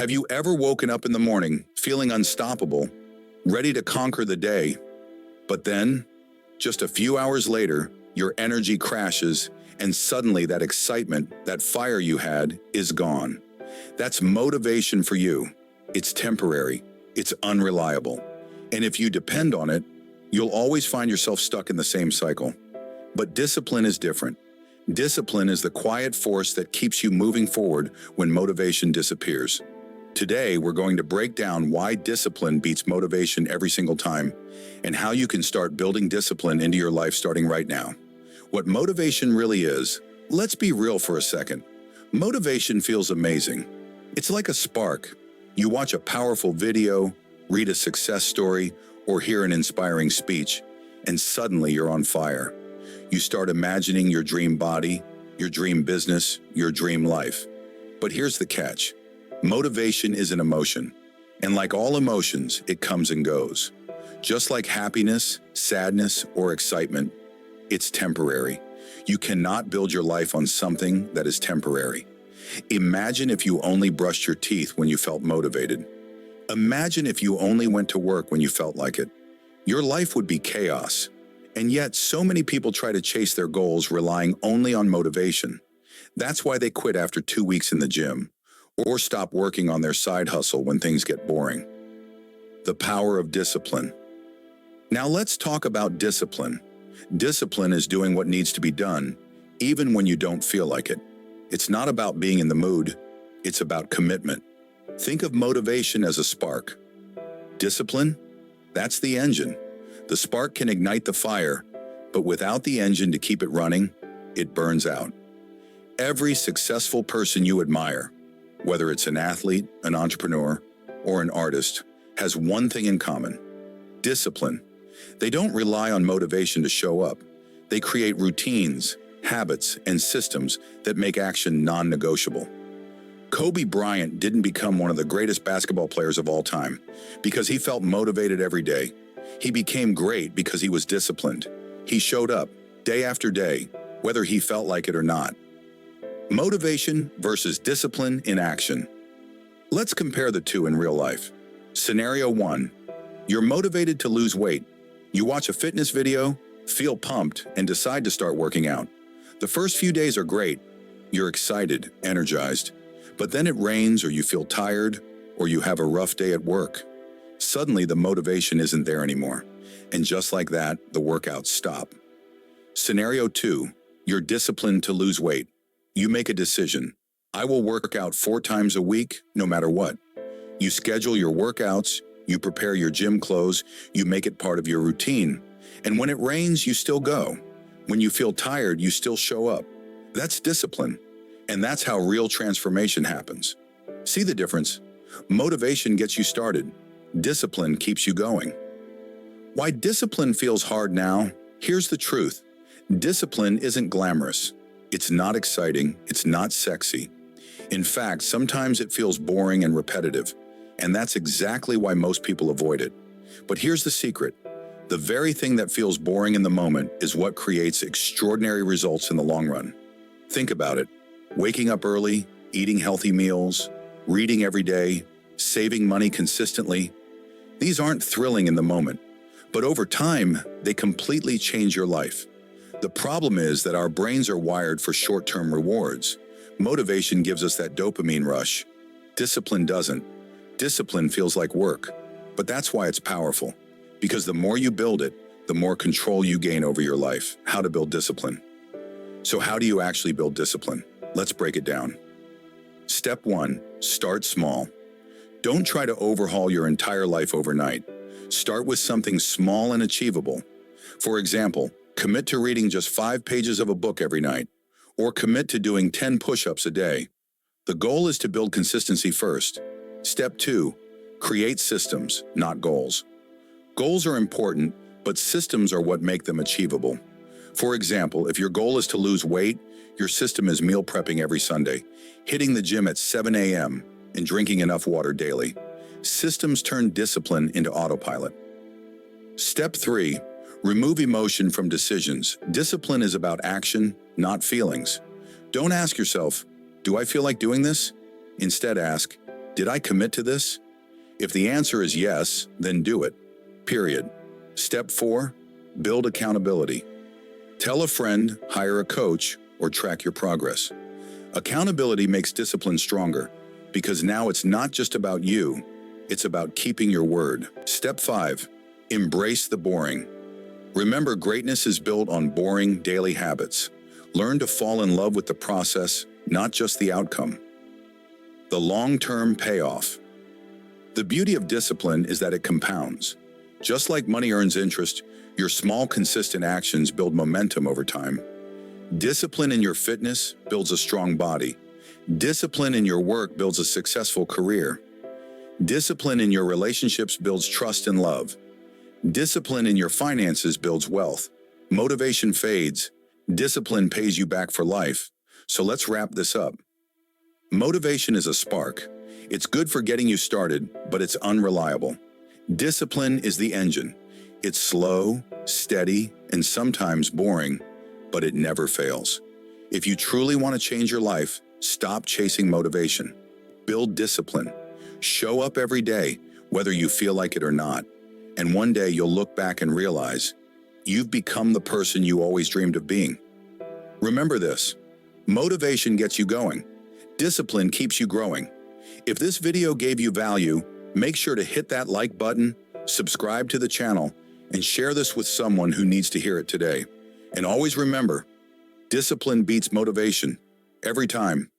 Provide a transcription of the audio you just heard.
Have you ever woken up in the morning feeling unstoppable, ready to conquer the day, but then, just a few hours later, your energy crashes and suddenly that excitement, that fire you had, is gone? That's motivation for you. It's temporary, it's unreliable, and if you depend on it, you'll always find yourself stuck in the same cycle. But discipline is different. Discipline is the quiet force that keeps you moving forward when motivation disappears. Today, we're going to break down why discipline beats motivation every single time, and how you can start building discipline into your life starting right now. What motivation really is, let's be real for a second. Motivation feels amazing. It's like a spark. You watch a powerful video, read a success story, or hear an inspiring speech, and suddenly you're on fire. You start imagining your dream body, your dream business, your dream life. But here's the catch. Motivation is an emotion, and like all emotions, it comes and goes. Just like happiness, sadness, or excitement, it's temporary. You cannot build your life on something that is temporary. Imagine if you only brushed your teeth when you felt motivated. Imagine if you only went to work when you felt like it. Your life would be chaos. And yet, so many people try to chase their goals relying only on motivation. That's why they quit after 2 weeks in the gym, or stop working on their side hustle when things get boring. The power of discipline. Now let's talk about discipline. Discipline is doing what needs to be done, even when you don't feel like it. It's not about being in the mood, it's about commitment. Think of motivation as a spark. Discipline? That's the engine. The spark can ignite the fire, but without the engine to keep it running, it burns out. Every successful person you admire, whether it's an athlete, an entrepreneur, or an artist, has one thing in common: discipline. They don't rely on motivation to show up. They create routines, habits, and systems that make action non-negotiable. Kobe Bryant didn't become one of the greatest basketball players of all time because he felt motivated every day. He became great because he was disciplined. He showed up, day after day, whether he felt like it or not. Motivation versus discipline in action. Let's compare the two in real life. Scenario 1. You're motivated to lose weight. You watch a fitness video, feel pumped, and decide to start working out. The first few days are great. You're excited, energized. But then it rains, or you feel tired, or you have a rough day at work. Suddenly, the motivation isn't there anymore. And just like that, the workouts stop. Scenario 2. You're disciplined to lose weight. You make a decision. I will work out 4 times a week, no matter what. You schedule your workouts, you prepare your gym clothes, you make it part of your routine. And when it rains, you still go. When you feel tired, you still show up. That's discipline. And that's how real transformation happens. See the difference? Motivation gets you started. Discipline keeps you going. Why discipline feels hard now? Here's the truth. Discipline isn't glamorous. It's not exciting, it's not sexy. In fact, sometimes it feels boring and repetitive, and that's exactly why most people avoid it. But here's the secret. The very thing that feels boring in the moment is what creates extraordinary results in the long run. Think about it. Waking up early, eating healthy meals, reading every day, saving money consistently. These aren't thrilling in the moment, but over time, they completely change your life. The problem is that our brains are wired for short-term rewards. Motivation gives us that dopamine rush. Discipline doesn't. Discipline feels like work. But that's why it's powerful. Because the more you build it, the more control you gain over your life. How to build discipline. So how do you actually build discipline? Let's break it down. Step 1. Start small. Don't try to overhaul your entire life overnight. Start with something small and achievable. For example, commit to reading just 5 pages of a book every night, or commit to doing 10 push-ups a day. The goal is to build consistency first. Step 2. Create systems, not goals. Goals are important, but systems are what make them achievable. For example, if your goal is to lose weight, your system is meal prepping every Sunday, hitting the gym at 7 a.m., and drinking enough water daily. Systems turn discipline into autopilot. Step 3. Remove emotion from decisions. Discipline is about action, not feelings. Don't ask yourself, do I feel like doing this? Instead ask, Did I commit to this? If the answer is yes, then do it. Period. Step 4. Build accountability. Tell a friend, hire a coach, or track your progress. Accountability makes discipline stronger because now it's not just about you, it's about keeping your word. Step 5. Embrace the boring. Remember, greatness is built on boring daily habits. Learn to fall in love with the process, not just the outcome. The long-term payoff. The beauty of discipline is that it compounds. Just like money earns interest, your small, consistent actions build momentum over time. Discipline in your fitness builds a strong body. Discipline in your work builds a successful career. Discipline in your relationships builds trust and love. Discipline in your finances builds wealth. Motivation fades. Discipline pays you back for life. So let's wrap this up. Motivation is a spark. It's good for getting you started, but it's unreliable. Discipline is the engine. It's slow, steady, and sometimes boring, but it never fails. If you truly want to change your life, stop chasing motivation. Build discipline. Show up every day, whether you feel like it or not. And one day you'll look back and realize you've become the person you always dreamed of being. Remember this: motivation gets you going. Discipline keeps you growing. If this video gave you value, make sure to hit that like button, subscribe to the channel, and share this with someone who needs to hear it today. And always remember, discipline beats motivation every time.